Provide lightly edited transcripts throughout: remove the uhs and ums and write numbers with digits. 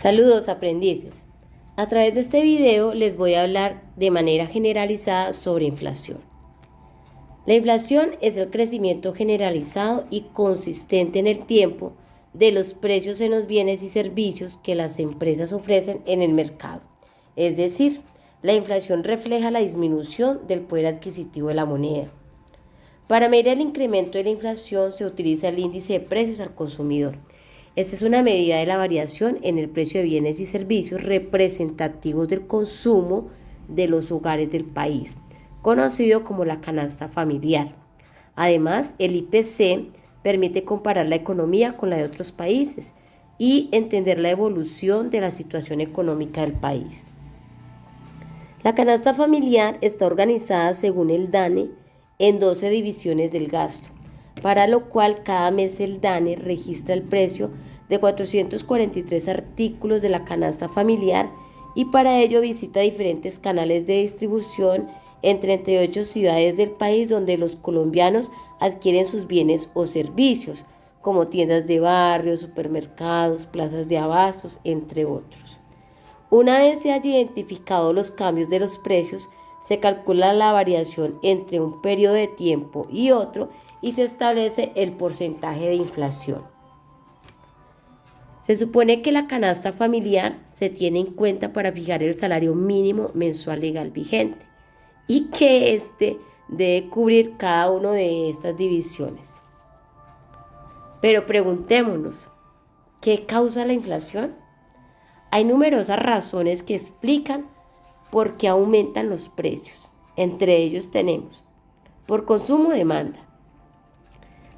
Saludos aprendices. A través de este video les voy a hablar de manera generalizada sobre inflación. La inflación es el crecimiento generalizado y consistente en el tiempo de los precios en los bienes y servicios que las empresas ofrecen en el mercado. Es decir, la inflación refleja la disminución del poder adquisitivo de la moneda. Para medir el incremento de la inflación se utiliza el índice de precios al consumidor. Esta es una medida de la variación en el precio de bienes y servicios representativos del consumo de los hogares del país, conocido como la canasta familiar. Además, el IPC permite comparar la economía con la de otros países y entender la evolución de la situación económica del país. La canasta familiar está organizada según el DANE en 12 divisiones del gasto, para lo cual cada mes el DANE registra el precio de 443 artículos de la canasta familiar y para ello visita diferentes canales de distribución en 38 ciudades del país donde los colombianos adquieren sus bienes o servicios, como tiendas de barrio, supermercados, plazas de abastos, entre otros. Una vez se hayan identificado los cambios de los precios, se calcula la variación entre un periodo de tiempo y otro y se establece el porcentaje de inflación. Se supone que la canasta familiar se tiene en cuenta para fijar el salario mínimo mensual legal vigente y que éste debe cubrir cada una de estas divisiones. Pero preguntémonos, ¿qué causa la inflación? Hay numerosas razones que explican por qué aumentan los precios. Entre ellos tenemos, por consumo o demanda.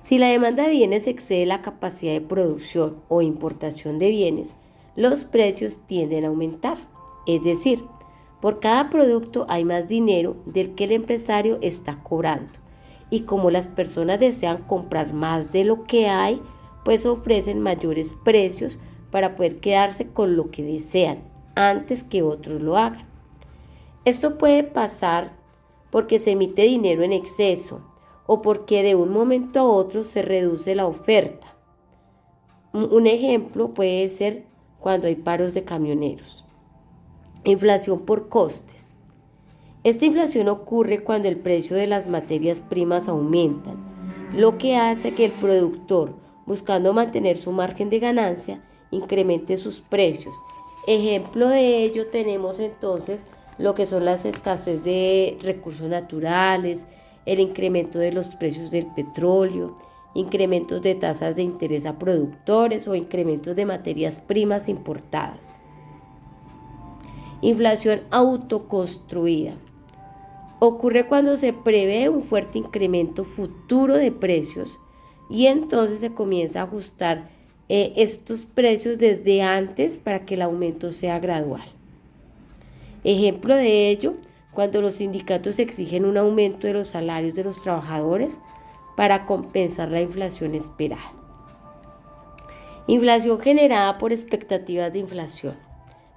Si la demanda de bienes excede la capacidad de producción o importación de bienes, los precios tienden a aumentar. Es decir, por cada producto hay más dinero del que el empresario está cobrando. Y como las personas desean comprar más de lo que hay, pues ofrecen mayores precios para poder quedarse con lo que desean antes que otros lo hagan. Esto puede pasar porque se emite dinero en exceso o porque de un momento a otro se reduce la oferta. Un ejemplo puede ser cuando hay paros de camioneros. Inflación por costes. Esta inflación ocurre cuando el precio de las materias primas aumentan, lo que hace que el productor, buscando mantener su margen de ganancia, incremente sus precios. Ejemplo de ello tenemos entonces lo que son las escasez de recursos naturales, el incremento de los precios del petróleo, incrementos de tasas de interés a productores o incrementos de materias primas importadas. Inflación autoconstruida. Ocurre cuando se prevé un fuerte incremento futuro de precios y entonces se comienza a ajustar estos precios desde antes para que el aumento sea gradual. Ejemplo de ello, cuando los sindicatos exigen un aumento de los salarios de los trabajadores para compensar la inflación esperada. Inflación generada por expectativas de inflación,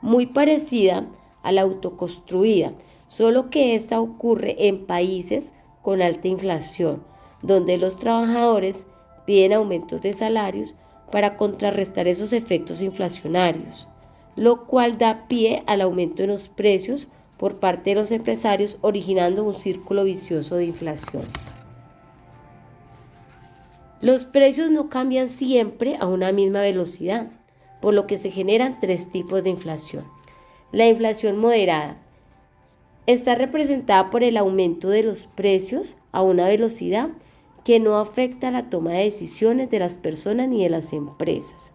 muy parecida a la autoconstruida, solo que esta ocurre en países con alta inflación, donde los trabajadores piden aumentos de salarios para contrarrestar esos efectos inflacionarios, lo cual da pie al aumento de los precios por parte de los empresarios, originando un círculo vicioso de inflación. Los precios no cambian siempre a una misma velocidad, por lo que se generan tres tipos de inflación. La inflación moderada está representada por el aumento de los precios a una velocidad que no afecta la toma de decisiones de las personas ni de las empresas.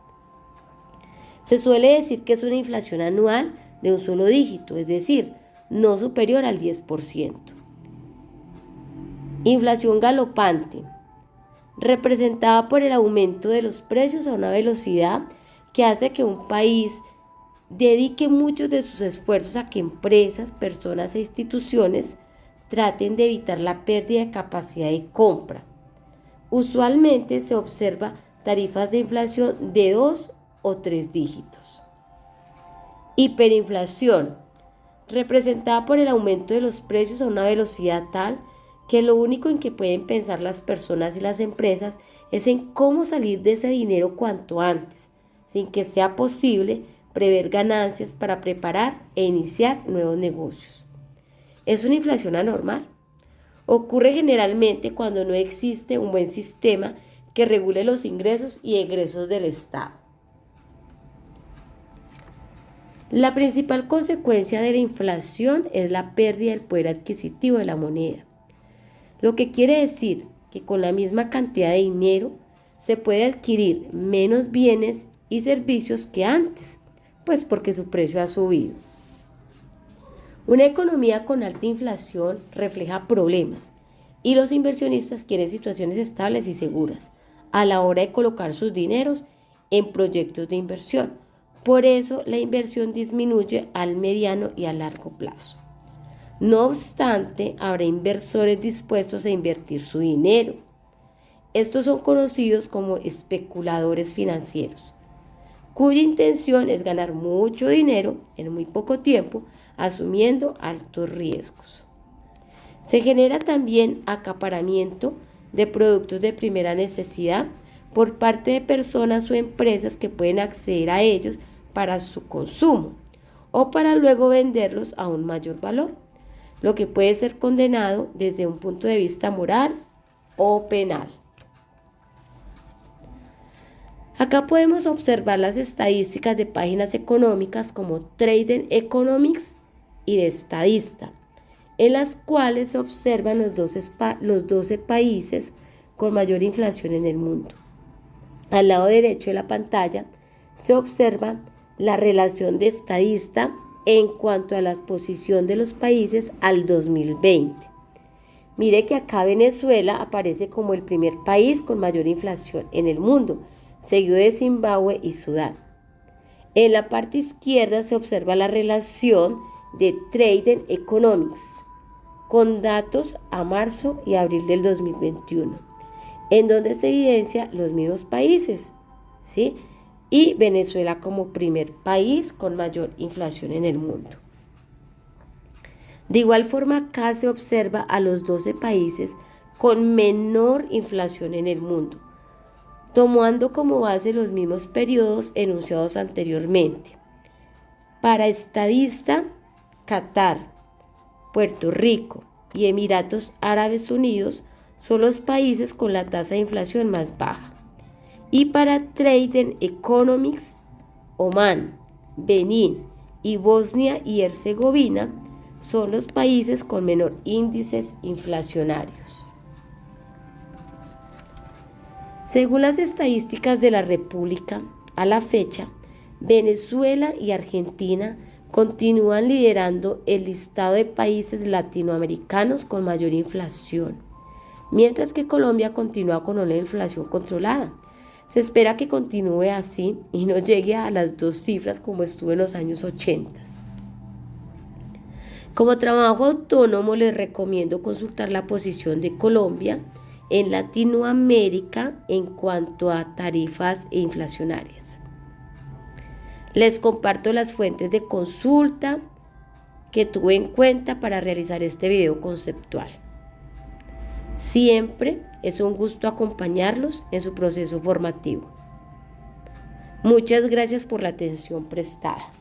Se suele decir que es una inflación anual de un solo dígito, es decir, no superior al 10%. Inflación galopante, representada por el aumento de los precios a una velocidad que hace que un país dedique muchos de sus esfuerzos a que empresas, personas e instituciones traten de evitar la pérdida de capacidad de compra. Usualmente se observa tarifas de inflación de 2 o 3 dígitos. Hiperinflación, representada por el aumento de los precios a una velocidad tal que lo único en que pueden pensar las personas y las empresas es en cómo salir de ese dinero cuanto antes, sin que sea posible prever ganancias para preparar e iniciar nuevos negocios. ¿Es una inflación anormal? Ocurre generalmente cuando no existe un buen sistema que regule los ingresos y egresos del Estado. La principal consecuencia de la inflación es la pérdida del poder adquisitivo de la moneda, lo que quiere decir que con la misma cantidad de dinero se puede adquirir menos bienes y servicios que antes, pues porque su precio ha subido. Una economía con alta inflación refleja problemas y los inversionistas quieren situaciones estables y seguras a la hora de colocar sus dineros en proyectos de inversión. Por eso la inversión disminuye al mediano y a largo plazo. No obstante, habrá inversores dispuestos a invertir su dinero. Estos son conocidos como especuladores financieros, cuya intención es ganar mucho dinero en muy poco tiempo, asumiendo altos riesgos. Se genera también acaparamiento de productos de primera necesidad por parte de personas o empresas que pueden acceder a ellos para su consumo o para luego venderlos a un mayor valor, lo que puede ser condenado desde un punto de vista moral o penal. Acá podemos observar las estadísticas de páginas económicas como Trading Economics y de Estadista, en las cuales se observan los 12 países con mayor inflación en el mundo. Al lado derecho de la pantalla se observa la relación de Estadista en cuanto a la posición de los países al 2020. Mire que acá Venezuela aparece como el primer país con mayor inflación en el mundo, seguido de Zimbabue y Sudán. En la parte izquierda se observa la relación de Trading Economics con datos a marzo y abril del 2021, en donde se evidencia los mismos países, ¿sí? Y Venezuela como primer país con mayor inflación en el mundo. De igual forma, acá se observa a los 12 países con menor inflación en el mundo, tomando como base los mismos periodos enunciados anteriormente. Para Estadista, Qatar, Puerto Rico y Emiratos Árabes Unidos son los países con la tasa de inflación más baja. Y para Trading Economics, Omán, Benín y Bosnia y Herzegovina son los países con menor índices inflacionarios. Según las estadísticas de la República, a la fecha, Venezuela y Argentina continúan liderando el listado de países latinoamericanos con mayor inflación, mientras que Colombia continúa con una inflación controlada. Se espera que continúe así y no llegue a las 2 cifras como estuvo en los años 80. Como trabajo autónomo les recomiendo consultar la posición de Colombia en Latinoamérica en cuanto a tarifas inflacionarias. Les comparto las fuentes de consulta que tuve en cuenta para realizar este video conceptual. Siempre es un gusto acompañarlos en su proceso formativo. Muchas gracias por la atención prestada.